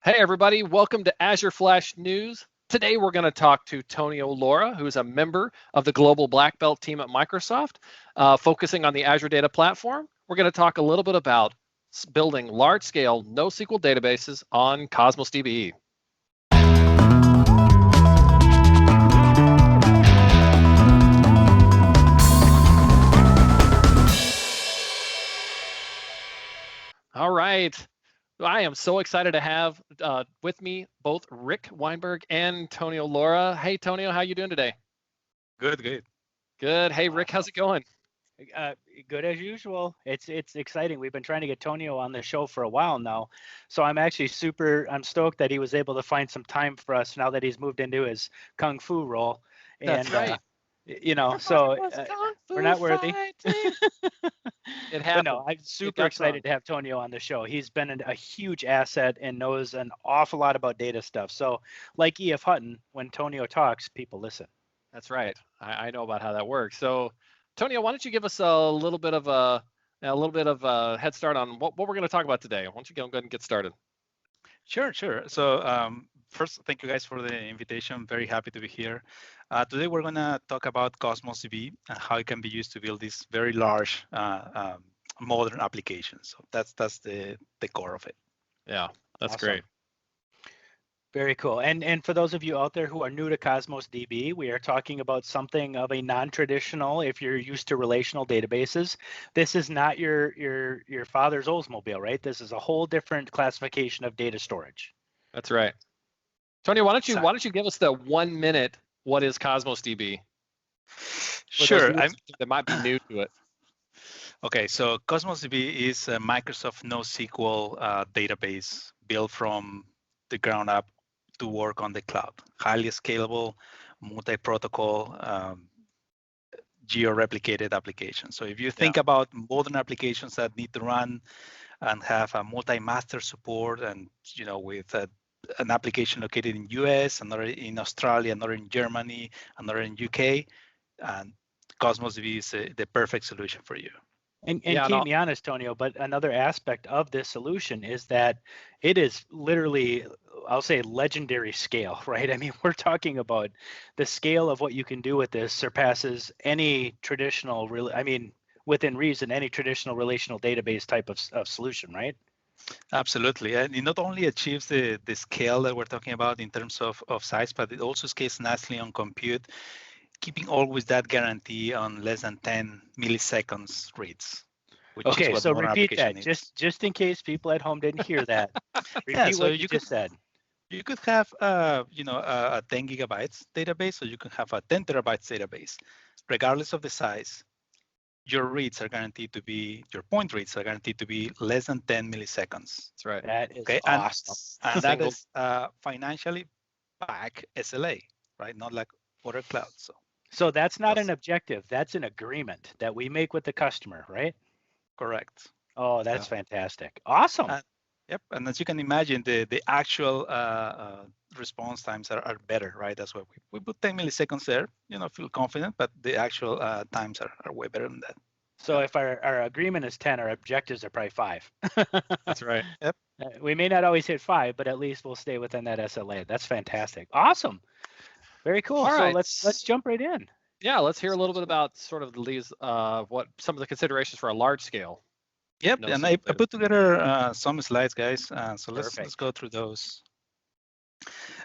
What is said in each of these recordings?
Hey everybody, welcome to Azure Flash News. Today we're going to talk to Tonio Lora, who is a member of the Global Black Belt team at Microsoft, focusing on the Azure Data Platform. We're going to talk a little bit about building large-scale NoSQL databases on Cosmos DB. All right. I am so excited to have with me both Rick Weinberg and Tonio Lora. Hey, Tonio, how you doing today? Good. Good. Hey, Rick, how's it going? Good as usual. It's exciting. We've been trying to get Tonio on the show for a while now, so I'm actually I'm stoked that he was able to find some time for us now that he's moved into his kung fu role. That's right. So we're not worthy. It happened. But no, I'm super excited to have Tonio on the show. He's been a huge asset and knows an awful lot about data stuff. So like E.F. Hutton, when Tonio talks, people listen. That's right. I know about how that works. So Tonio, why don't you give us a little bit of a head start on what we're going to talk about today? Why don't you go ahead and get started? Sure. So first, thank you guys for the invitation. Very happy to be here. Today we're going to talk about Cosmos DB and how it can be used to build these very large modern applications. So that's the core of it. Yeah, that's awesome. Great. Very cool. And for those of you out there who are new to Cosmos DB, we are talking about something of a non-traditional. If you're used to relational databases, this is not your father's Oldsmobile, right? This is a whole different classification of data storage. That's right. Tonio, why don't you give us the 1 minute? What is Cosmos DB? Sure. That might be new to it. Okay, so Cosmos DB is a Microsoft NoSQL database built from the ground up to work on the cloud. Highly scalable, multi-protocol, geo-replicated application. So if you think about modern applications that need to run and have a multi-master support, and with an application located in US, another in Australia, another in Germany, another in UK, and Cosmos DB is the perfect solution for you. And keep me honest, Tonio, but another aspect of this solution is that it is literally, I'll say, legendary scale, right? I mean, we're talking about the scale of what you can do with this surpasses any traditional, within reason, any traditional relational database type of solution, right? Absolutely. And it not only achieves the scale that we're talking about in terms of size, but it also scales nicely on compute, keeping always that guarantee on less than 10 milliseconds reads. Okay, so repeat that, just in case people at home didn't hear that. Repeat what you just said. You could have, a 10 gigabytes database, or you can have a 10 terabytes database. Regardless of the size, your reads are guaranteed to be, your point reads are guaranteed to be less than 10 milliseconds. That's right. That is awesome. And that is financially back SLA, right? Not like other clouds. So that's not an objective. That's an agreement that we make with the customer, right? Correct. Oh, that's fantastic. Awesome. Yep. And as you can imagine, the actual response times are better, right? That's why we put 10 milliseconds there, feel confident, but the actual times are way better than that. So if our agreement is 10, our objectives are probably 5. That's right. Yep. We may not always hit 5, but at least we'll stay within that SLA. That's fantastic. Awesome. Very cool. All right. So let's jump right in. Yeah, let's hear a little bit about sort of these what some of the considerations for a large scale. Yep, and I put together some slides, guys. So let's go through those.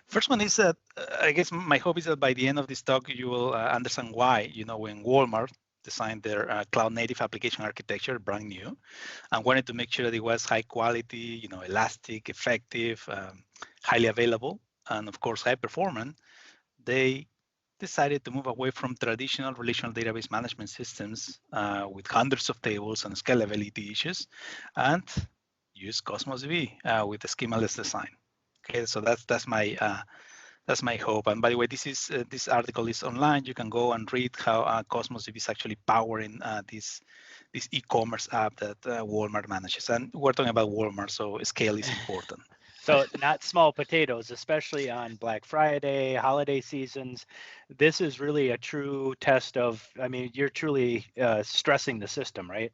First one is that I guess my hope is that by the end of this talk you will understand why when Walmart designed their cloud native application architecture brand new and wanted to make sure that it was high quality, elastic, effective, highly available, and of course high performant, they decided to move away from traditional relational database management systems with hundreds of tables and scalability issues, and use Cosmos DB with a schemaless design. Okay, so that's my hope. And by the way, this article is online. You can go and read how Cosmos DB is actually powering this e-commerce app that Walmart manages. And we're talking about Walmart, so scale is important. So not small potatoes, especially on Black Friday, holiday seasons. This is really a true test of, you're truly stressing the system, right?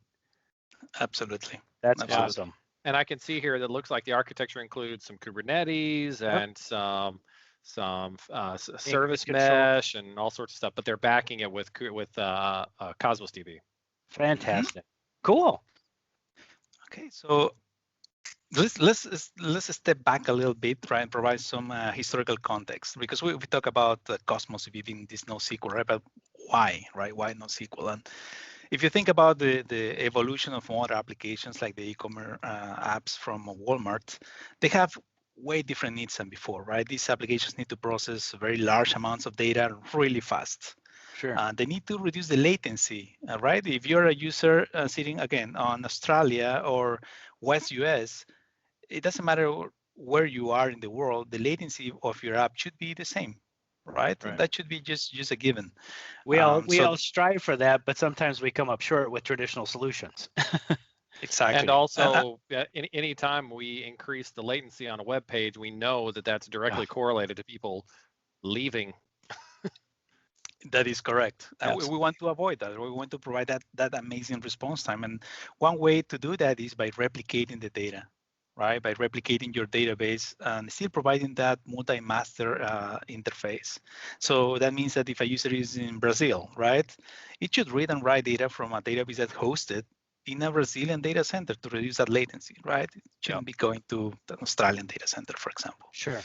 Absolutely. That's awesome. And I can see here that looks like the architecture includes some Kubernetes and some service mesh and all sorts of stuff, but they're backing it with Cosmos DB. Fantastic. Cool. Okay, so let's step back a little bit, try and provide some historical context, because we talk about Cosmos DB being this NoSQL, right? But why, right? Why NoSQL? And if you think about the evolution of modern applications like the e-commerce apps from Walmart, they have way different needs than before, right? These applications need to process very large amounts of data really fast. Sure. They need to reduce the latency, right? If you're a user sitting, again, on Australia or West US, it doesn't matter where you are in the world, the latency of your app should be the same, right? That should be just a given. We all strive for that, but sometimes we come up short with traditional solutions. Exactly. And also, anytime we increase the latency on a web page, we know that that's directly correlated to people leaving. That is correct. We want to avoid that. We want to provide that amazing response time. And one way to do that is by replicating the data, right? By replicating your database and still providing that multi-master interface. So that means that if a user is in Brazil, right, it should read and write data from a database that's hosted in a Brazilian data center to reduce that latency, right? It shouldn't be going to the Australian data center, for example. Sure.